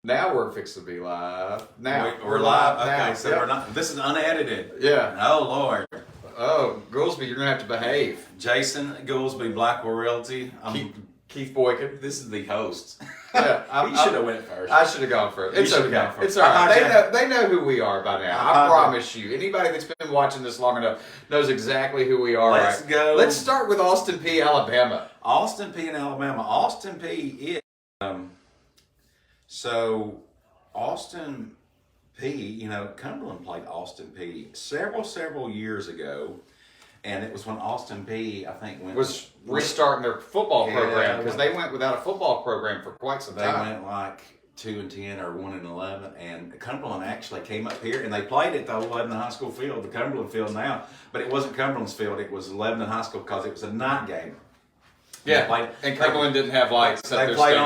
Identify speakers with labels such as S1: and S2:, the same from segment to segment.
S1: Now we're fixing to be live. Now
S2: we're live. Okay,
S1: now.
S2: so we're not. This is unedited.
S1: Yeah.
S2: Oh Lord.
S1: Oh, Goolesby, you're gonna have to behave.
S2: Jason Goolesby, Blackwell Realty.
S1: Keith Boykin.
S2: This is the host.
S1: Yeah,
S2: he should have went first.
S1: I should have gone first. It's okay.
S2: Gone first.
S1: It's all right. They know who we are by now. I promise you. Anybody that's been watching this long enough knows exactly who we are.
S2: Let's go.
S1: Let's start with Austin Peay, Alabama.
S2: Austin Peay in Alabama. Austin Peay is so Austin Peay. Cumberland played Austin Peay several years ago. And it was when Austin Peay, I think, was
S1: restarting their football program because they went without a football program for quite some time.
S2: They went like 2-10 or 1-11, and Cumberland actually came up here and they played at the old Lebanon High School field, the Cumberland field now, but it wasn't Cumberland's field; it was Lebanon High School because it was a night game.
S1: Yeah, and Cumberland didn't have lights.
S2: They played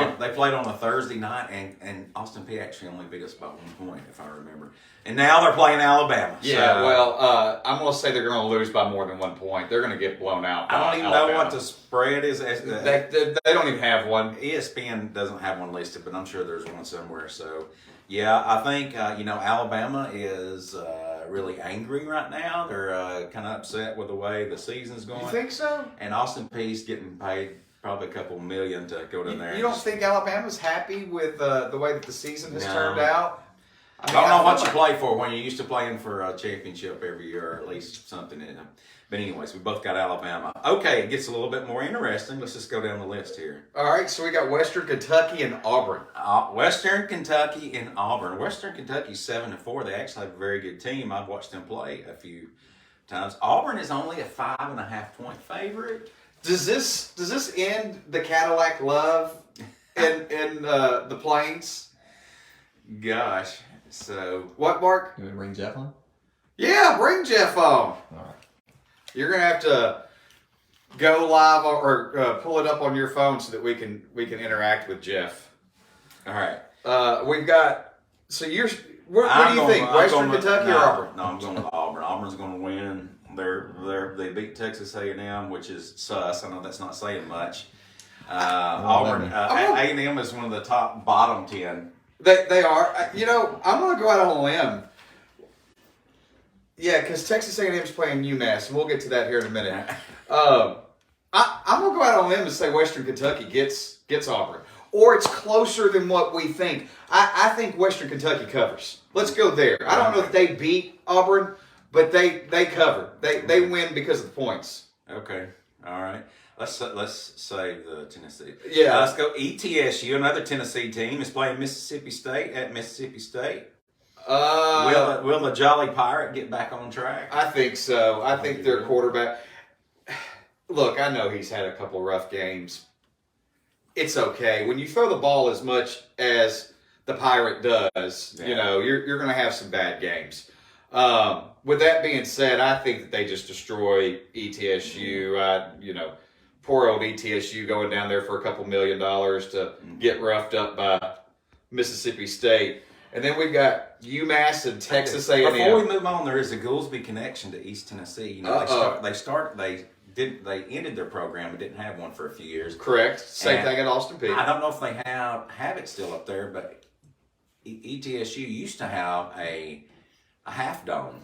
S2: on a Thursday night, and Austin Peay actually only beat us by 1 point, if I remember. And now they're playing Alabama.
S1: Yeah, well, I'm going to say they're going to lose by more than 1 point. They're going to get blown out.
S2: I don't even know what the spread is.
S1: They don't even have one.
S2: ESPN doesn't have one listed, but I'm sure there's one somewhere. So, yeah, I think Alabama is really angry right now. They're kind of upset with the way the season's going.
S1: You think so?
S2: And Austin Peay's getting paid probably a couple million to go down there.
S1: You don't think Alabama's happy with the way that the season has turned out?
S2: I don't know what you play for when you're used to playing for a championship every year, or at least something in them. But anyways, we both got Alabama. Okay, it gets a little bit more interesting. Let's just go down the list here.
S1: All right, so we got Western Kentucky and Auburn.
S2: Western Kentucky and Auburn. Western Kentucky's 7-4. They actually have a very good team. I've watched them play a few times. Auburn is only a 5.5 point favorite.
S1: Does this end the Cadillac love in the Plains?
S2: Gosh. So
S1: what, Mark?
S3: You want to bring Jeff on?
S1: Yeah, bring Jeff on.
S3: All right. You're
S1: gonna have to go live or pull it up on your phone so that we can interact with Jeff.
S2: All right.
S1: We've got. So what do you think? Western Kentucky or Auburn?
S2: No, I'm going with Auburn. Auburn's going to win. They beat Texas A&M, which is sus. I know that's not saying much. Auburn A&M is one of the bottom 10.
S1: They are. I'm going to go out on a limb. Yeah, because Texas A&M is playing UMass, and we'll get to that here in a minute. I'm going to go out on a limb and say Western Kentucky gets Auburn. Or it's closer than what we think. I think Western Kentucky covers. Let's go there. I don't know if they beat Auburn, but they cover. They win because of the points.
S2: Okay. All right. Let's save the Tennessee.
S1: Yeah.
S2: Let's go ETSU. Another Tennessee team is playing Mississippi State at Mississippi State. Will the Jolly Pirate get back on track?
S1: I think so. I think their quarterback. Look, I know he's had a couple of rough games. It's okay. When you throw the ball as much as the Pirate does, you're going to have some bad games. With that being said, I think that they just destroy ETSU. Poor old ETSU going down there for a couple $1 million to get roughed up by Mississippi State. And then we've got UMass and Texas A&M.
S2: Before we move on, there is a Goolesby connection to East Tennessee. They ended their program and didn't have one for a few years.
S1: Correct. Same thing at Austin Peay.
S2: I don't know if they have it still up there, but ETSU used to have a half dome.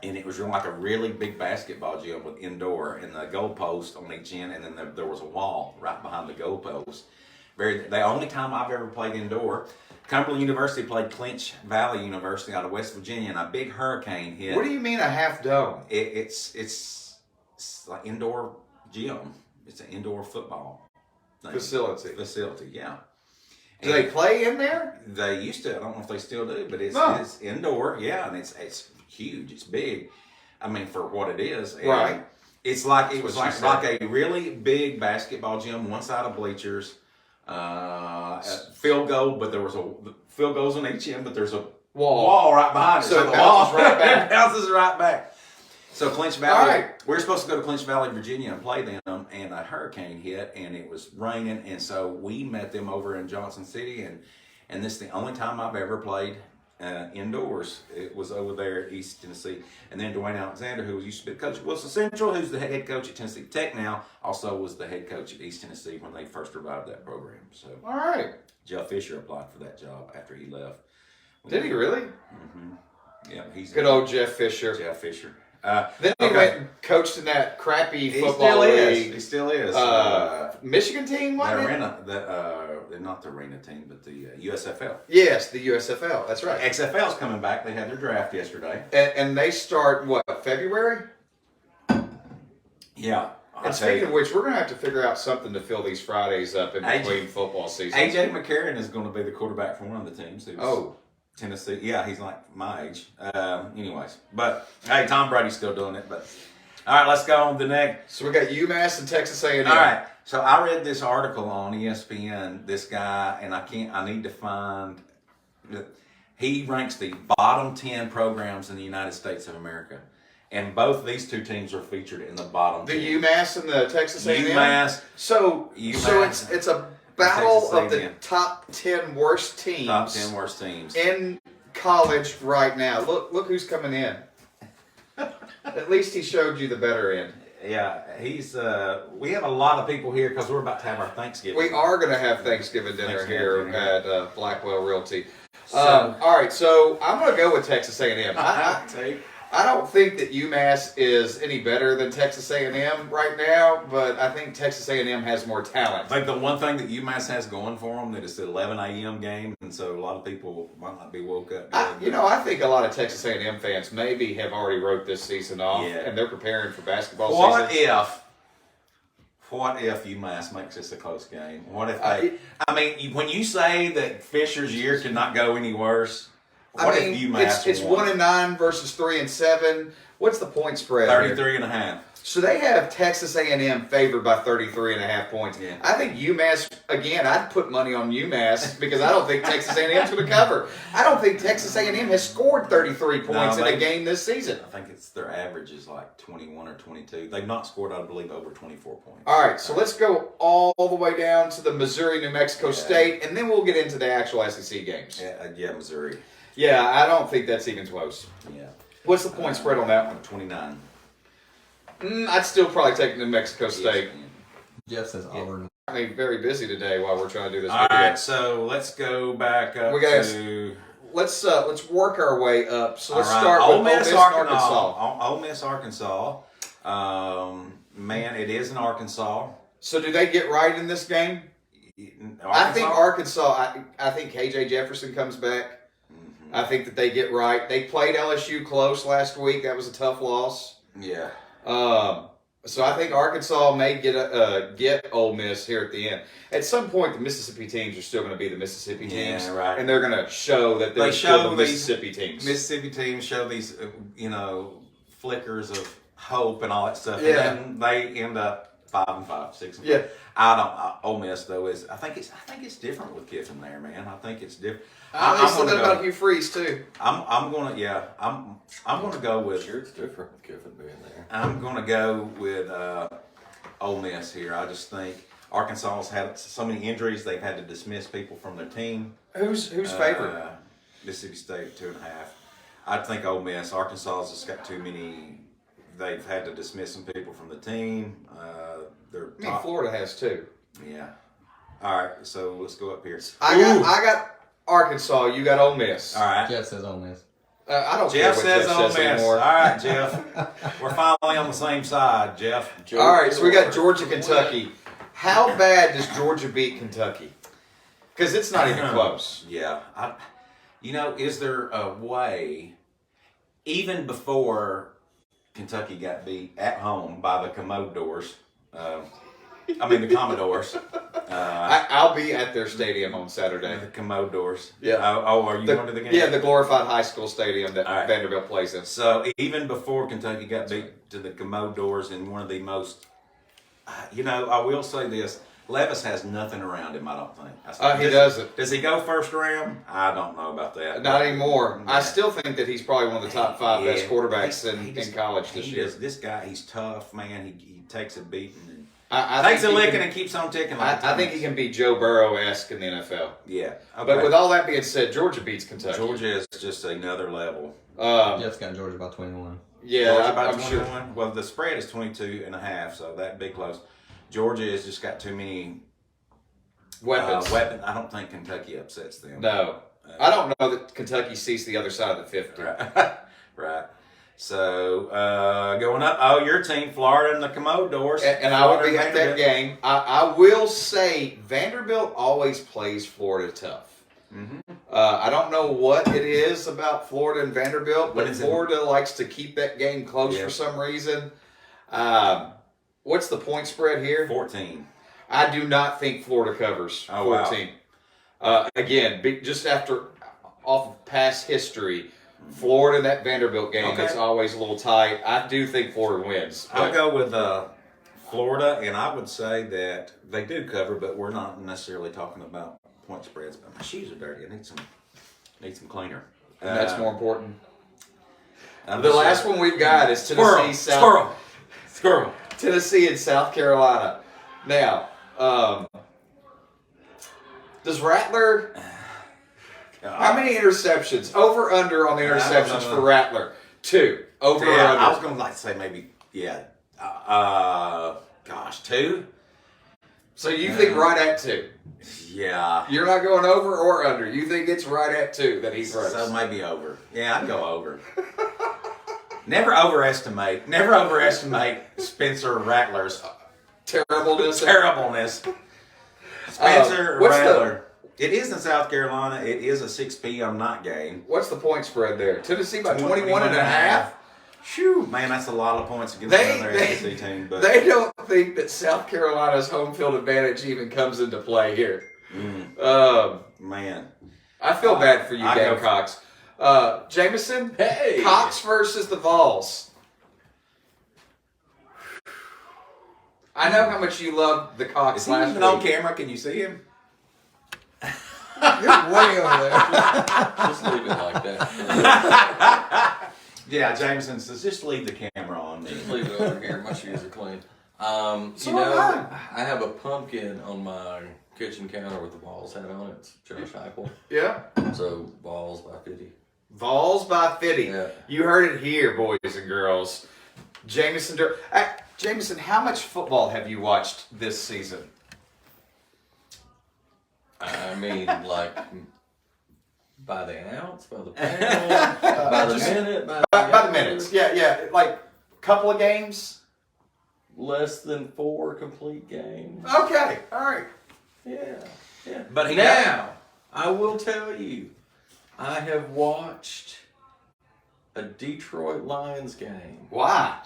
S2: And it was like a really big basketball gym with indoor and the goalpost on each end, and then there was a wall right behind the goalpost. The only time I've ever played indoor, Cumberland University played Clinch Valley University out of West Virginia, and a big hurricane hit.
S1: What do you mean a half dome?
S2: It's like indoor gym. It's an indoor football
S1: facility.
S2: Yeah.
S1: Do they play in there?
S2: They used to. I don't know if they still do, but it's indoor. Yeah, and it's huge. It's big. I mean, for what it is. And
S1: right.
S2: It's like it was like a really big basketball gym, one side of bleachers, field goal, but there was field goals on each end, but there's a wall right behind it.
S1: So the wall
S2: right back. Bounces right back. So Clinch Valley, we were supposed to go to Clinch Valley, Virginia and play them, and a hurricane hit, and it was raining, and so we met them over in Johnson City, and this is the only time I've ever played indoors. It was over there at East Tennessee. And then Dwayne Alexander, who used to be the coach at Wilson Central, who's the head coach at Tennessee Tech now, also was the head coach at East Tennessee when they first revived that program. So
S1: All right.
S2: Jeff Fisher applied for that job after he left.
S1: Did he really?
S2: Mm-hmm. Yeah, he's
S1: Good old Jeff Fisher.
S2: Jeff Fisher.
S1: Then he went and coached in that crappy football
S2: He
S1: league.
S2: still is.
S1: Michigan team, wasn't it?
S2: They're not the arena team, but the USFL.
S1: Yes, the USFL. That's right.
S2: XFL's coming back. They had their draft yesterday.
S1: And they start, what, February?
S2: Yeah.
S1: And speaking of which, we're going to have to figure out something to fill these Fridays up in between football seasons.
S2: AJ McCarron is going to be the quarterback for one of the teams.
S1: Oh.
S2: Tennessee. Yeah, he's like my age. Anyways. But, hey, Tom Brady's still doing it. But all right, let's go on to the next.
S1: So we got UMass and Texas A&M.
S2: All right. So I read this article on ESPN, this guy, and I need to find, he ranks the bottom 10 programs in the United States of America. And both these two teams are featured in the bottom 10.
S1: The UMass and the Texas A&M?
S2: UMass.
S1: So it's a battle of the top 10 worst teams.
S2: Top 10 worst teams.
S1: In college right now. Look who's coming in. At least he showed you the better end.
S2: Yeah, he's. We have a lot of people here because we're about to have our Thanksgiving.
S1: We are going to have Thanksgiving dinner here at Blackwell Realty.
S2: So,
S1: all right, so I'm going to go with Texas A&M. I don't think that UMass is any better than Texas A&M right now, but I think Texas A&M has more talent.
S2: I think the one thing that UMass has going for them that it's an 11 a.m. game, and so a lot of people might not be woke up.
S1: I think a lot of Texas A&M fans maybe have already wrote this season off, and they're preparing for basketball season.
S2: What if UMass makes this a close game? What if they? When you say that Fisher's year cannot go any worse. What if UMass
S1: it's 1-9 versus 3-7. What's the point spread?
S2: 33.5.
S1: So they have Texas A&M favored by 33.5 points.
S2: Yeah.
S1: I think UMass, again, I'd put money on UMass because I don't think Texas A&M's going to cover. I don't think Texas A&M has scored 33 points in a game this season.
S2: I think their average is like 21 or 22. They've not scored, I believe, over 24 points.
S1: All right, so let's go all the way down to the Missouri-New Mexico State, and then we'll get into the actual SEC games.
S2: Yeah, Missouri.
S1: Yeah, I don't think that's even close.
S2: Yeah.
S1: What's the point spread on that one?
S2: 29.
S1: I'd still probably take New Mexico State.
S3: Jeff says Auburn.
S1: I mean, very busy today while we're trying to do this
S2: All
S1: video.
S2: right, so let's go back up to...
S1: Let's work our way up. So let's
S2: right.
S1: start with Ole Miss, Arkansas.
S2: Ole Miss, Arkansas. Man, it is in Arkansas.
S1: So do they get right in this game? I think Arkansas, I think KJ Jefferson comes back. Mm-hmm. I think that they get right. They played LSU close last week. That was a tough loss.
S2: Yeah.
S1: So I think Arkansas may get Ole Miss here at the end. At some point, the Mississippi teams are still going to be the Mississippi teams,
S2: right?
S1: And they're going to show that they're still the Mississippi teams.
S2: Mississippi teams show these, flickers of hope and all that stuff,
S1: yeah.
S2: And then they end up 5-5, 6-5.
S1: Yeah.
S2: Ole Miss though is. I think it's different with Kiffin there, man. I think it's different.
S1: I said that about Hugh Freeze too.
S2: I'm gonna go with.
S4: Sure, it's different with Kiffin being there.
S2: I'm gonna go with Ole Miss here. I just think Arkansas's had so many injuries; they've had to dismiss people from their team.
S1: Who's favored?
S2: Mississippi State 2.5. I think Ole Miss. Arkansas's just got too many. They've had to dismiss some people from the team.
S1: Florida has too.
S2: Yeah. All right, so let's go up here.
S1: I got Arkansas. You got Ole Miss.
S2: All right.
S3: Jeff says Ole Miss.
S1: I don't
S2: Jeff
S1: care what
S2: says
S1: Jeff
S2: Ole
S1: says
S2: Miss.
S1: anymore.
S2: All right, Jeff. We're finally on the same side, Jeff.
S1: All right, so we got Georgia, Kentucky. How bad does Georgia beat Kentucky? Because it's not even close.
S2: Yeah. Is there a way, even before Kentucky got beat at home by the Commodores, the Commodores.
S1: I'll be at their stadium on Saturday.
S2: The Commodores.
S1: Yeah.
S2: Are you going to the game?
S1: Yeah, the glorified high school stadium that Vanderbilt plays in.
S2: So even before Kentucky got beat to the Commodores in one of the most, I will say this. Levis has nothing around him, I don't think.
S1: He doesn't.
S2: Does he go first round? I don't know about that.
S1: Not anymore.
S2: Yeah.
S1: I still think that he's probably one of the top 5 best quarterbacks in college this year.
S2: This guy, he's tough, man. He takes a beating.
S1: I
S2: Takes a
S1: think he
S2: licking
S1: can-
S2: and keeps on ticking. Like
S1: I think he can be Joe Burrow-esque in the NFL.
S2: Yeah. Okay.
S1: But with all that being said, Georgia beats Kentucky.
S2: Georgia is just another level.
S3: Jeff's got Georgia by 21.
S1: Yeah,
S2: Georgia by
S1: I'm sure.
S2: 21. Well, the spread is 22.5, so that'd be close. Georgia has just got too many
S1: Weapons.
S2: I don't think Kentucky upsets them.
S1: No. I don't know that Kentucky sees the other side of the 50.
S2: Right. So, going up, your team, Florida and the Commodores.
S1: And I will be at that game. I will say Vanderbilt always plays Florida tough.
S2: Mm-hmm.
S1: I don't know what it is about Florida and Vanderbilt, but
S2: What is it?
S1: Florida likes to keep that game close for some reason. What's the point spread here?
S2: 14.
S1: I do not think Florida covers 14. Again, just off of past history, Florida in that Vanderbilt game,
S2: Okay.
S1: it's always a little tight. I do think Florida wins.
S2: I'll go with Florida, and I would say that they do cover, but we're not necessarily talking about point spreads. But my shoes are dirty. I need some cleaner.
S1: And that's more important.
S2: I'm
S1: The
S2: just
S1: last
S2: saying.
S1: one we've got is Tennessee,
S2: Squirrel.
S1: Tennessee and South Carolina. Now, does Rattler? How many interceptions? Over under on the interceptions for Rattler? 2. Over or
S2: Yeah,
S1: under?
S2: I was going to like to say maybe 2.
S1: So you think right at 2?
S2: Yeah.
S1: You're not going over or under. You think it's right at 2 that he throws?
S2: So maybe over. Yeah, I'd go over. Never overestimate Spencer Rattler's terribleness. Spencer Rattler. It is in South Carolina. It is a 6 p.m. night game.
S1: What's the point spread there? Tennessee by 21 and a half?
S2: Phew, man, that's a lot of points against another SEC team. But
S1: They don't think that South Carolina's home field advantage even comes into play here.
S2: man,
S1: I feel bad for you,
S2: I go-
S1: Gamecocks. Jamison,
S3: Hey!
S1: Cox versus the Vols. I know how much you loved the Cox
S2: is he
S1: last
S2: even on
S1: week.
S2: camera? Can you see him?
S3: You're way over there.
S4: Just leave it like that.
S2: Yeah, Jameson says just leave the camera on.
S4: Just leave it over here. My shoes are clean.
S1: So
S4: You know,
S1: am
S4: I have a pumpkin on my kitchen counter with the balls hat on it. It's Josh Heupel.
S1: Yeah.
S4: So balls by 50.
S1: Vols by 50.
S4: Yeah.
S1: You heard it here, boys and girls. Jamison Durham. Jamison, how much football have you watched this season?
S4: I mean, like by the ounce, by the pound, by the minute,
S1: By the minutes. Yeah. Like, couple of games?
S4: Less than 4 complete games.
S1: Okay. All right.
S4: Yeah.
S2: But he
S4: Now, I will tell you, I have watched a Detroit Lions game
S1: Why?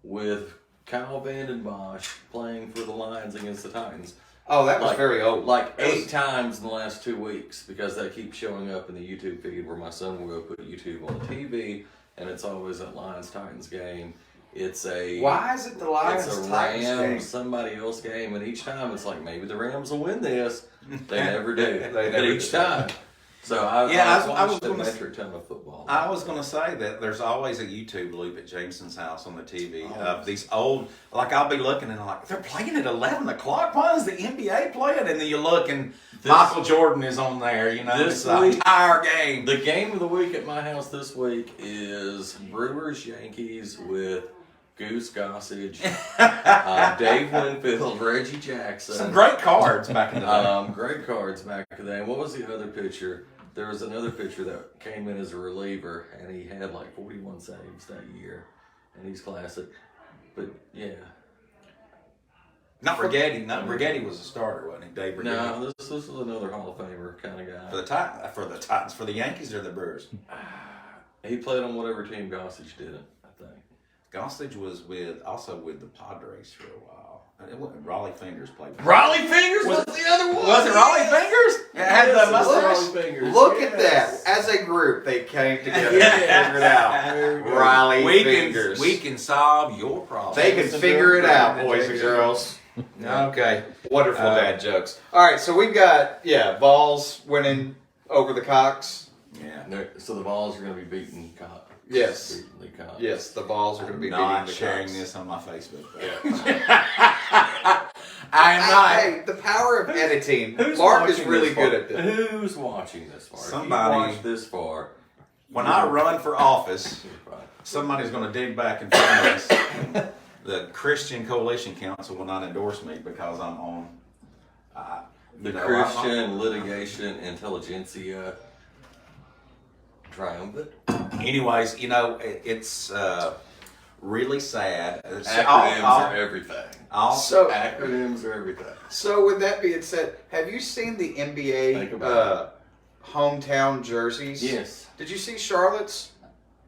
S4: with Kyle Vanden Bosch playing for the Lions against the Titans.
S1: Oh, that was very old.
S4: Like
S1: That was-
S4: 8 times in the last 2 weeks because they keep showing up in the YouTube feed where my son will go put YouTube on the TV and it's always that Lions Titans game. It's a
S1: Why is it the Lions
S4: it's a
S1: Titans game?
S4: Rams somebody else game, and each time it's like maybe the Rams will win this. They never do.
S1: They
S4: But
S1: never
S4: each
S1: do.
S4: time. So I
S2: was
S4: watched a
S2: gonna
S4: metric ton of football.
S2: I was going to say that there's always a YouTube loop at Jameson's house on the TV
S1: Oh.
S2: of these old, like I'll be looking and I'm like, they're playing at 11 o'clock? Why is the NBA playing? And then you look and Michael Jordan is on there, you know,
S4: This
S2: it's the
S4: week-
S2: entire game.
S4: The game of the week at my house this week is Brewers Yankees with Goose Gossage, Dave Winfield, Reggie Jackson.
S2: Some great cards back in the day.
S4: Great cards back then. What was the other pitcher? There was another pitcher that came in as a reliever, and he had like 41 saves that year, and he's classic. But yeah,
S2: Not Rigetti. Not Rigetti was a starter, wasn't he? Dave Rigetti.
S4: no, this was another Hall of Famer kind of guy.
S2: For the Titans, for the Yankees or the Brewers?
S4: He played on whatever team Gossage did it, I think.
S2: Gossage was also with the Padres for a while. It wasn't Raleigh Fingers played.
S4: Raleigh Fingers was the other one.
S2: Was it Raleigh Fingers? It had
S4: Yes,
S2: the
S4: it was
S2: mustache.
S4: Raleigh Fingers.
S1: Look at that.
S4: Yes.
S1: As a group, they came together
S4: Yeah.
S1: and figured out.
S4: Very good.
S1: Riley Fingers.
S2: We can solve your problem.
S1: They can
S4: Jamison
S1: figure it
S4: Durham.
S1: out, boys and girls.
S2: Okay.
S1: Wonderful dad jokes. All right, so we've got, Vols winning over the Cox.
S2: Yeah.
S4: So the Vols are going to be beating Cox.
S1: Yes.
S4: Beating the Cox.
S1: Yes, the Vols are going to be
S2: Not
S1: beating the
S2: sharing
S1: Cox.
S2: this on my Facebook.
S1: Yeah.
S2: I am not.
S1: Hey, the power of editing.
S4: Who's
S1: Mark is
S4: watching
S1: really
S4: this far?
S1: good at this.
S4: Who's watching this far?
S2: Somebody-
S4: If you watch this far.
S2: When I run for office,
S4: You're fine.
S2: somebody's going to dig back and find us. The Christian Coalition Council will not endorse me because I'm on.
S4: The Christian Litigation Intelligentsia Triumvirate.
S2: Anyways, it's really sad.
S4: Acronyms are everything.
S1: So,
S4: Acronyms are everything.
S1: so with that being said, have you seen the
S4: Think
S1: NBA
S4: about
S1: hometown jerseys?
S4: Yes.
S1: Did you see Charlotte's?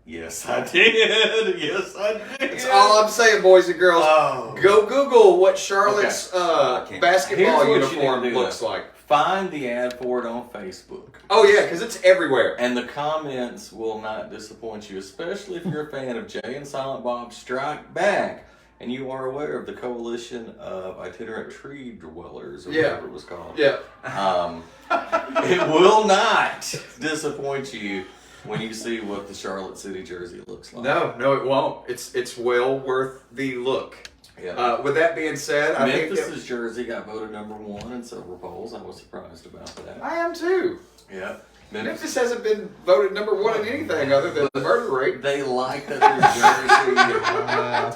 S4: Yes, I did. Yes, I did.
S1: That's all I'm saying, boys and girls.
S4: Oh.
S1: Go Google what Charlotte's
S2: can't-
S1: basketball
S4: Here's what you
S1: uniform
S4: need to do,
S1: looks like.
S4: Find the ad for it on Facebook.
S1: Oh yeah, because it's everywhere.
S4: And the comments will not disappoint you, especially if you're a fan of Jay and Silent Bob Strike Back and you are aware of the Coalition of Itinerant Tree Dwellers, or whatever it was called.
S1: Yeah.
S4: It will not disappoint you when you see what the Charlotte City jersey looks like.
S1: No, it won't. It's well worth the look.
S4: Yeah.
S1: With that being said, I think
S4: Memphis's jersey got voted #1 in several polls. I was surprised about that.
S1: I am too.
S4: Yeah.
S1: Memphis hasn't been voted #1 in anything other than the murder rate.
S4: They like that their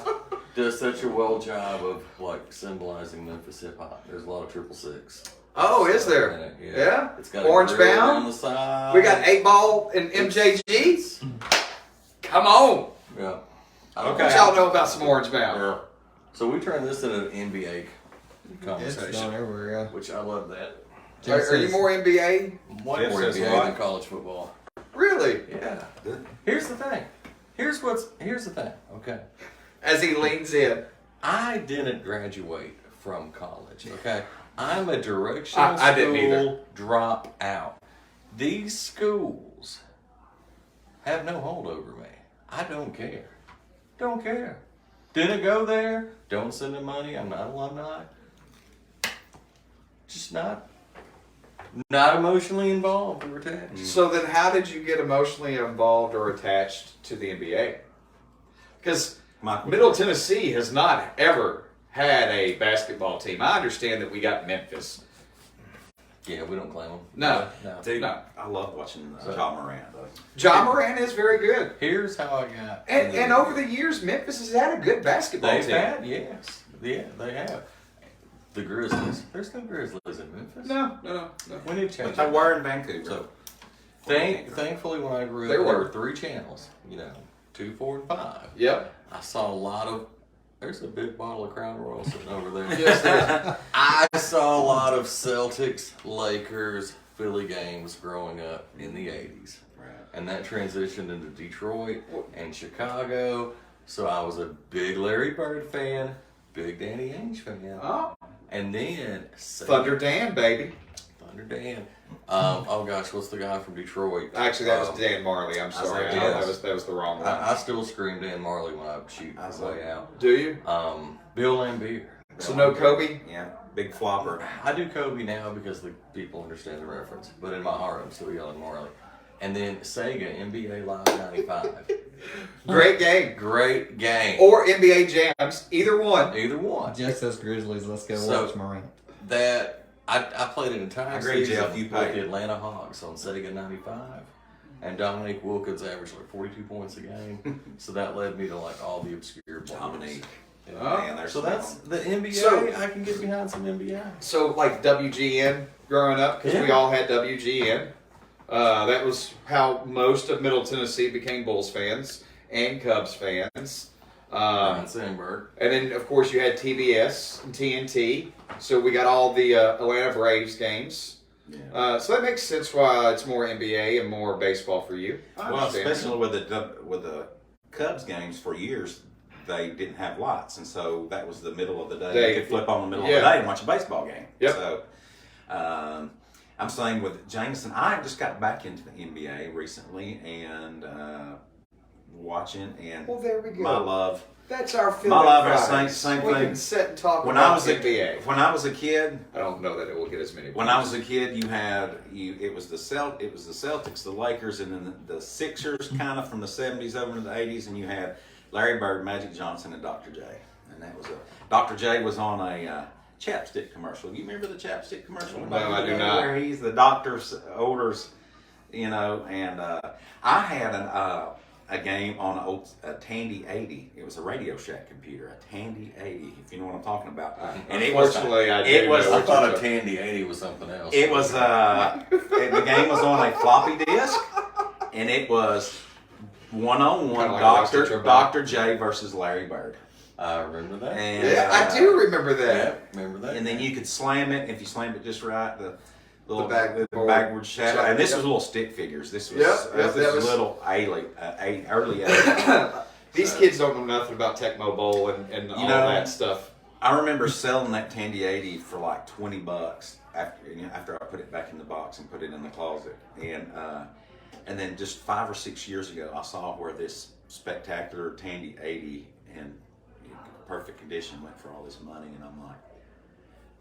S4: jersey does such a well job of like symbolizing Memphis hip hop. There's a lot of 666.
S1: Oh, is
S4: in
S1: there?
S4: it,
S1: Yeah.
S4: It's got
S1: Orange
S4: a grill
S1: bound?
S4: on the side.
S1: We got 8-Ball and MJGs. Come on.
S4: Yeah.
S1: What y'all know about some Orange Bound?
S4: Yeah. So we turned this into an NBA
S3: It's
S4: conversation,
S3: going everywhere,
S4: which I love that.
S1: Are you more NBA?
S4: Way
S2: Jeff
S4: more
S2: says
S4: NBA
S2: what?
S4: than college football.
S1: Really?
S4: Yeah. Here's the thing. Here's the thing. Okay.
S1: As he leans in.
S4: I didn't graduate from college. Okay. I'm a directional
S1: I didn't either.
S4: school dropout. These schools have no hold over me. I don't care. Don't care. Didn't go there. Don't send them money. I'm not alumni. Just not emotionally involved or attached.
S1: So then how did you get emotionally involved or attached to the NBA? Because Middle Tennessee has not ever had a basketball team. I understand that we got Memphis.
S4: Yeah, we don't claim them.
S1: No.
S2: Dude,
S1: No.
S2: I love watching Ja Morant, though.
S1: John Moran is very good.
S4: Here's how I got.
S1: And over the years, Memphis has had a good basketball
S4: They've
S1: team.
S4: had, yes. Yeah, they have. The Grizzlies. There's no Grizzlies in Memphis.
S1: No.
S4: We need to change
S2: But they
S4: that.
S2: were in Vancouver.
S4: So, thankfully, when I grew up,
S1: They
S4: there
S1: were.
S4: were 3 channels. 2, 4, and 5.
S1: Yep.
S4: I saw a lot of. There's a big bottle of Crown Royal sitting over there.
S1: Yes, there is.
S4: I saw a lot of Celtics, Lakers, Philly games growing up in the 80s.
S2: Right.
S4: And that transitioned into Detroit and Chicago. So I was a big Larry Bird fan, big Danny Ainge fan.
S1: Oh,
S4: And then
S1: Thunder Dan, baby.
S4: Thunder Dan. Oh gosh, what's the guy from Detroit?
S1: Actually, that was Dan Marley. I'm sorry.
S2: said
S1: Oh,
S2: yes.
S1: that was the wrong one.
S4: I still scream Dan Marley when I shoot
S2: I
S4: my way out.
S1: Do you?
S4: Bill Lambier.
S1: So no Kobe?
S2: Yeah, big flopper.
S4: I do Kobe now because the people understand the reference, but in my heart I'm still yelling Marley. And then Sega NBA Live 95.
S1: Great game.
S4: Great game.
S1: Or NBA Jams. Either one.
S4: Either one.
S3: Just as Grizzlies, let's go
S4: So-
S3: watch Morant.
S4: That I played an entire
S2: I agree,
S4: season
S2: Jeff, you
S4: with
S2: paid.
S4: the Atlanta Hawks on Sega 95. And Dominique Wilkins averaged like 42 points a game. So that led me to like all the obscure players.
S2: Dominique.
S4: Yeah.
S1: Oh.
S2: Man, there's
S4: So that's the NBA.
S1: So-
S4: I can get behind some NBA.
S1: So like WGN growing up, because we
S4: Yeah.
S1: all had WGN. That was how most of Middle Tennessee became Bulls fans and Cubs fans.
S4: Ryan Sandberg.
S1: And then, of course, you had TBS and TNT. So we got all the Atlanta Braves games.
S2: Yeah.
S1: So that makes sense why it's more NBA and more baseball for you. I
S2: Well,
S1: understand.
S2: especially with the Cubs games for years, they didn't have lights, and so that was the middle of the day. You could flip on the middle of the day and watch a baseball game.
S1: Yep.
S2: So, I'm saying with Jamison, I just got back into the NBA recently and watching, and
S1: Well, there we go.
S2: my love.
S1: That's our film.
S2: My love is
S1: Fridays.
S2: same
S1: we
S2: thing.
S1: can sit and talk
S2: When
S1: about
S2: I was
S1: NBA.
S2: when I was a kid,
S1: I don't know that it will get as many.
S2: when I was a kid, it was the Celtics, the Lakers, and then the Sixers, kind of from the '70s over to the '80s, and you had Larry Bird, Magic Johnson, and Dr. J. And that was Dr. J was on a chapstick commercial. You remember the chapstick commercial?
S1: No, I do not.
S2: Where he's the doctor's orders, you know, and I had a game on a Tandy 80. It was a Radio Shack computer, a Tandy 80, if you know what I'm talking about. And it was,
S1: Unfortunately, I
S2: it
S1: do
S2: was,
S1: know
S4: I
S1: what
S4: thought
S1: you're
S4: a Tandy 80 was something else.
S2: it was, the game was on a floppy disk, and it was one-on-one
S1: Kinda like Rusty
S2: Dr. J versus Larry Bird.
S4: I remember that.
S2: And,
S1: Yeah, I do remember that.
S4: Yeah, remember that.
S2: And then you could slam it, if you slammed it just right, the little
S1: backboard
S2: backward shadow. And this
S1: yep.
S2: was little stick figures. This was
S1: Yep,
S2: this
S1: that
S2: was
S1: was-
S2: little early 80s.
S1: These kids don't know nothing about Tecmo Bowl and all
S2: know,
S1: that stuff.
S2: I remember selling that Tandy 80 for like $20 after I put it back in the box and put it in the closet. And then just 5 or 6 years ago, I saw where this spectacular Tandy 80 in perfect condition went for all this money, and I'm like,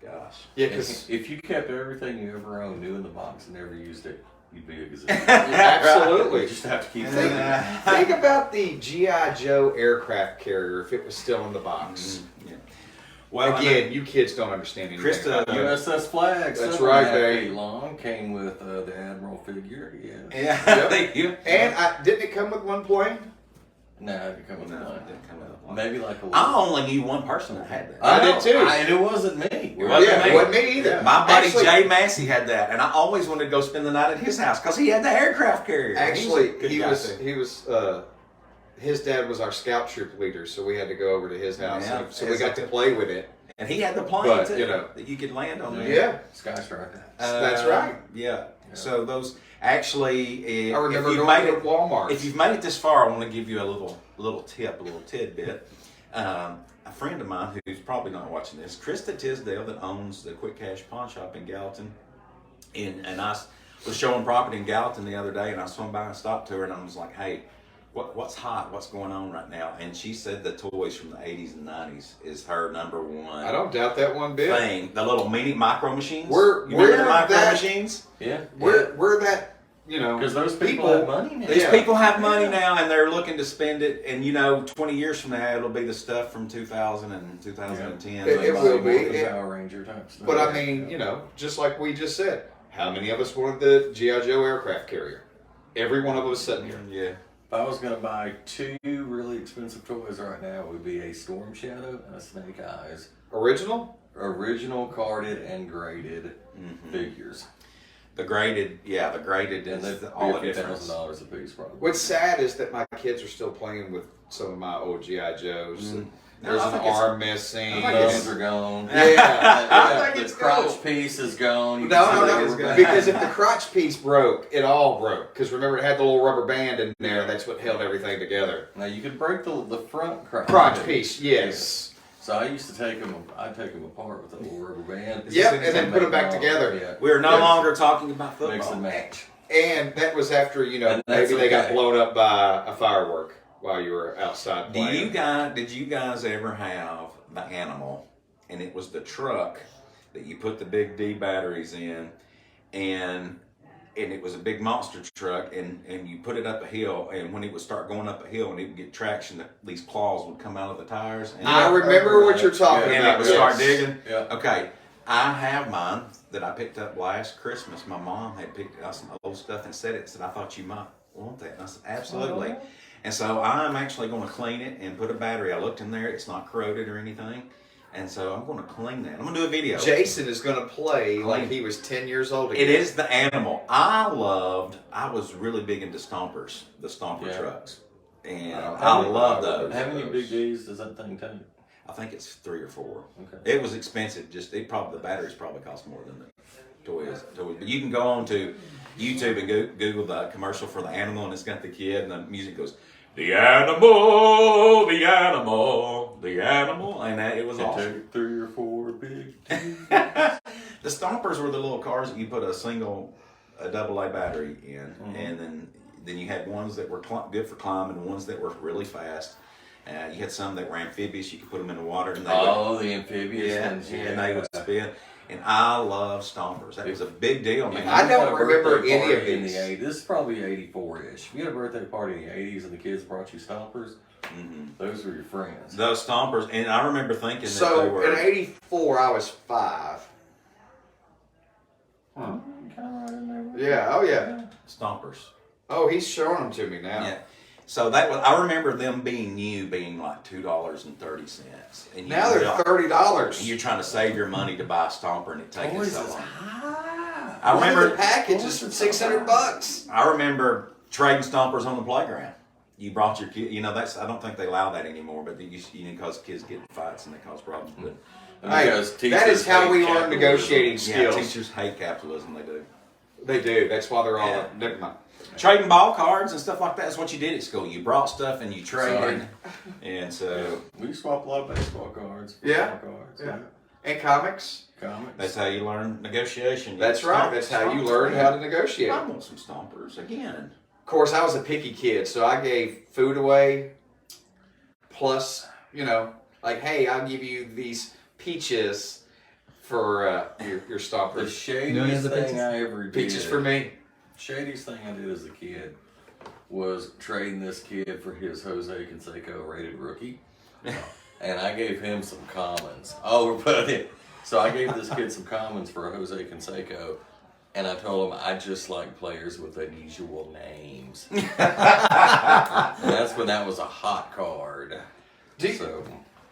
S2: gosh.
S1: Yeah, because
S4: if you kept everything you ever owned new in the box and never used it, you'd be a gazelle.
S1: absolutely.
S4: You just have to keep
S1: Think,
S4: it.
S1: think about the G.I. Joe aircraft carrier if it was still in the box.
S2: Yeah. Well,
S1: Again, you kids don't understand anything
S2: Krista-
S1: about that.
S4: USS Flag.
S1: That's
S4: 7.5
S1: right, babe.
S4: feet long. Came with the Admiral figure. Yeah.
S2: Yeah.
S1: Yep. And didn't it come with one plane?
S4: No, it didn't come with
S2: No,
S4: one.
S2: it didn't come with one.
S4: Maybe like a
S2: I only knew one person that had that.
S1: I did too.
S4: And it wasn't me.
S2: It wasn't
S1: Yeah,
S2: me.
S1: it wasn't me either.
S2: My buddy
S1: Actually-
S2: Jay Massey had that, and I always wanted to go spend the night at his house because he had the aircraft carrier.
S1: Actually,
S2: He's a good guy, too.
S1: his dad was our scout troop leader, so we had to go over to his house.
S2: Yeah,
S1: So we got to play with it.
S2: And he had the plane
S1: But,
S2: too,
S1: you know.
S2: that you could land on. there.
S1: Yeah.
S4: Sky Striker.
S1: That's right.
S2: Yeah. So those actually,
S1: I remember
S2: if you've
S1: going
S2: made
S1: to
S2: it,
S1: Walmart.
S2: if you've made it this far, I want to give you a little tip, a little tidbit. A friend of mine who's probably not watching this, Krista Tisdale, that owns the Quick Cash Pawn Shop in Gallatin, and I was showing property in Gallatin the other day, and I swung by and stopped to her, and I was like, "Hey, what's hot? What's going on right now?" And she said the toys from the 80s and 90s is her number one.
S1: I don't doubt that one bit.
S2: thing. The little mini micro machines.
S1: We're-
S2: you remember the
S1: we're
S2: micro
S1: that-
S2: machines?
S4: Yeah.
S1: We're that, you know.
S4: Because those people have money now.
S2: These
S1: Yeah.
S2: people have money now, and they're looking to spend it. And 20 years from now, it'll be the stuff from 2000 and 2010.
S1: It will be.
S4: The
S1: It-
S4: Power Ranger type stuff.
S1: But I mean, just like we just said, how many of us wanted the G.I. Joe aircraft carrier? Every one of us sitting here.
S2: Yeah.
S4: If I was going to buy two really expensive toys right now, it would be a Storm Shadow and a Snake Eyes.
S1: Original?
S4: Original carded and graded figures.
S2: The graded
S4: And
S2: is
S4: they'd
S2: all the
S4: be
S2: difference.
S4: $1,000 a piece probably.
S1: What's sad is that my kids are still playing with some of my old G.I. Joes.
S2: Mm.
S1: There's
S2: No, I
S1: an
S2: think it's-
S1: arm missing.
S2: I think it's-
S4: Thumbs are gone.
S1: Yeah. I think
S4: The
S1: it's
S4: crotch
S1: cool.
S4: piece is gone. You
S1: No,
S4: can see
S1: no,
S4: the
S1: no.
S4: rubber band.
S1: Because if the crotch piece broke, it all broke. Because remember, it had the little rubber band in there. That's what held everything together.
S4: Now you could break the front
S1: Crotch piece, yes.
S4: So I used to take them. I'd take them apart with a little rubber band.
S1: Yep, and then put them back together.
S4: Yeah.
S2: We're no
S1: Yes.
S2: longer talking about
S4: Mix
S2: football.
S4: and match.
S1: And that was after,
S4: And that's
S1: maybe they got
S4: okay.
S1: blown up by a firework while you were outside
S2: Did
S1: playing.
S2: you guys ever have the Animal, and it was the truck that you put the big D batteries in, and it was a big monster truck, and you put it up a hill, and when it would start going up a hill and it would get traction, these claws would come out of the tires. And
S1: I remember what you're talking
S2: and
S1: about.
S2: it would
S1: yes.
S2: start digging.
S4: Yeah.
S2: Okay, I have mine that I picked up last Christmas. My mom had picked out some old stuff and said I thought you might want that. And I said, absolutely.
S4: Oh.
S2: And so I'm actually going to clean it and put a battery. I looked in there; it's not corroded or anything. And so I'm going to clean that. I'm going to do a video.
S1: Jason is going to play like he was 10 years old again.
S2: It is the Animal. I was really big into Stompers, the Stomper
S4: Yeah.
S2: trucks. And
S4: How
S2: I
S4: many-
S2: love those.
S4: How many big D's does that thing take?
S2: I think it's 3 or 4.
S4: Okay.
S2: It was expensive. The batteries probably cost more than the toys. But you can go on to YouTube and Google the commercial for the Animal, and it's got the kid, and the music goes, "The animal, the animal, the animal," and it was
S4: It
S2: awesome.
S4: took 3 or 4 big D's.
S2: The Stompers were the little cars that you put a double A battery in, and then you had ones that were good for climbing, ones that were really fast. You had some that were amphibious. You could put them in the water, and they would,
S4: The amphibious ones.
S2: and they would spin. And I love Stompers. That was a big deal, man.
S1: I don't
S4: Had a
S1: remember
S4: birthday
S1: any of
S4: party in
S1: these.
S4: the 80s. This is probably 84-ish. If you had a birthday party in the 80s and the kids brought you Stompers, Those were your friends.
S2: Those Stompers, and I remember thinking that they
S1: So
S2: were.
S1: in '84, I was 5.
S4: Kind of right in there with
S1: Yeah. Oh yeah.
S2: Stompers.
S1: Oh, he's showing them to me now.
S2: Yeah. So that was, I remember them being new, being like $2.30. And
S1: Now they're $30.
S2: You're trying to save your money to buy a Stomper, and it takes
S4: Boys,
S2: so
S4: it's
S2: long.
S4: high.
S2: I remember
S1: the package is $600.
S2: I remember trading Stompers on the playground. You brought your kid. You know that's. I don't think they allow that anymore, but because kids get in fights and they cause problems. But
S1: Hey,
S4: Because
S1: that
S4: teachers
S1: is how
S4: hate
S1: we learn
S4: capitalism.
S1: negotiating
S2: yeah,
S1: skills.
S2: teachers hate capitalism. They do.
S1: They do. That's why they're all.
S2: Yeah.
S1: Never mind.
S2: Trading ball cards and stuff like that is what you did at school. You brought stuff and you traded, and so
S4: We swap a lot of baseball cards. For
S1: Yeah.
S4: ball cards.
S1: Yeah. And comics.
S4: Comics.
S2: that's how you learn negotiation.
S1: That's right. That's how you learn how to negotiate.
S2: I want some Stompers again.
S1: Of course, I was a picky kid, so I gave food away. Plus, like, hey, I'll give you these peaches for your
S4: The
S1: Stompers.
S3: Millions
S4: shadiest
S3: of
S4: thing
S3: peaches?
S4: I ever did.
S1: Peaches for me.
S4: Shadiest thing I did as a kid was trading this kid for his Jose Canseco rated rookie. And I gave him some commons. Oh, we're putting it. So I gave this kid some commons for a Jose Canseco. And I told him I just like players with unusual names. And that's when that was a hot card. So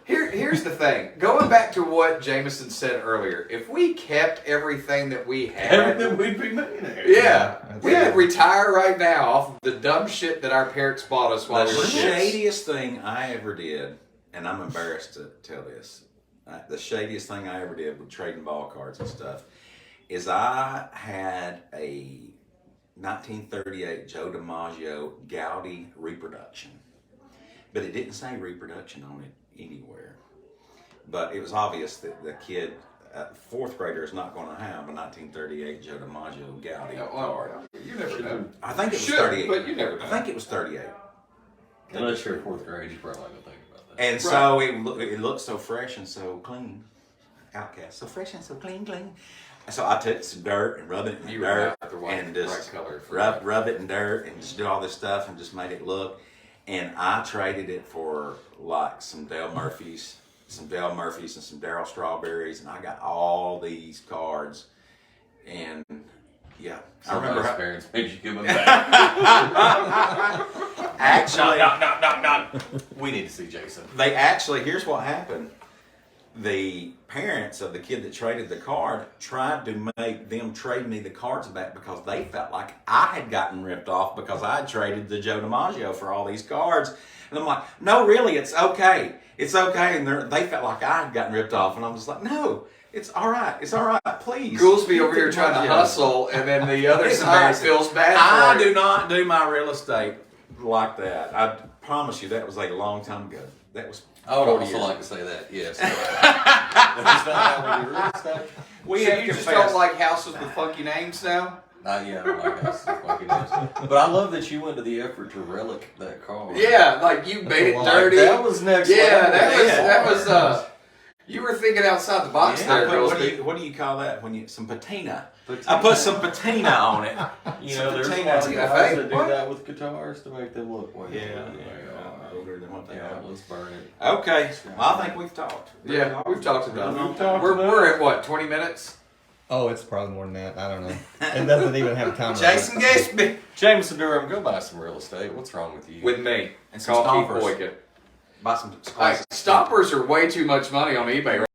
S1: Here's the thing. Going back to what Jamison said earlier, if we kept everything that we had,
S4: then we'd be millionaires.
S1: yeah, we could retire right now off of the dumb shit that our parents bought us while
S2: The
S1: we were kids.
S2: shadiest thing I ever did, and I'm embarrassed to tell this, the shadiest thing I ever did with trading ball cards and stuff, is I had a 1938 Joe DiMaggio Gaudi reproduction. But it didn't say reproduction on it anywhere. But it was obvious that the kid, fourth grader, is not going to have a 1938 Joe DiMaggio Gaudi card.
S1: You never know.
S2: I think it was
S1: Should,
S2: 38.
S1: but you never know.
S2: I think it was 38.
S4: Unless you're in fourth grade, you probably don't think about that.
S2: And so it looked so fresh and so clean. Outcast. So fresh and so clean. So I took some dirt and rubbed it in
S1: You
S2: dirt
S1: were the
S2: and
S1: right
S2: just
S1: color for
S2: rub it in dirt and just do all this stuff and just made it look. And I traded it for like some Dale Murphys and some Darryl Strawberries, and I got all these cards. And yeah, I remember
S4: Somebody's
S2: how,
S4: parents made you give them back.
S2: actually
S4: No. We need to see Jason.
S2: here's what happened. The parents of the kid that traded the card tried to make them trade me the cards back because they felt like I had gotten ripped off because I had traded the Joe DiMaggio for all these cards. And I'm like, no, really, it's okay. It's okay. And they felt like I had gotten ripped off. And I'm just like, no, it's all right. It's all right, please.
S1: Goolesby over here trying to
S2: DiMaggio.
S1: hustle, and then the other
S2: It's
S1: side
S2: embarrassing.
S1: feels bad
S2: I
S1: for
S2: do
S1: it.
S2: not do my real estate like that. I promise you that was a long time ago. That was
S4: I would
S2: 40
S4: also
S2: years
S4: like to say that, yes. That's not how we do real estate.
S2: We
S1: So
S2: have
S1: you just
S2: confessed.
S1: don't like houses with funky names now?
S4: Yeah, I don't like that stuff like it is. But I love that you went to the effort to relic that car.
S1: Yeah, like you made it
S3: Like,
S1: dirty.
S4: That was next
S1: Yeah,
S4: level.
S1: that was you were thinking outside the box
S2: Yeah,
S1: there,
S2: what
S1: Goolesby.
S2: do you call that when you some patina?
S4: Patina.
S2: I put some patina on it.
S4: You know, there's a
S2: Patina.
S4: lot of
S1: Patina.
S4: guys that do
S1: What?
S4: that with guitars to make them look way
S2: Older than what they
S4: Yeah,
S2: are.
S4: let's burn it.
S2: Okay, well, I think we've talked.
S1: Yeah, we've talked about
S4: We've
S1: it.
S4: talked
S1: We're at what, 20 minutes?
S3: Oh, it's probably more than that. I don't know. It doesn't even have a timer.
S1: Jason Gatsby
S4: Jamison Durham, go buy some real estate. What's wrong with you?
S1: with me.
S2: And some
S1: Call Keith
S2: Stompers.
S1: Boykin.
S2: Buy some.
S1: Stompers are way too much money on eBay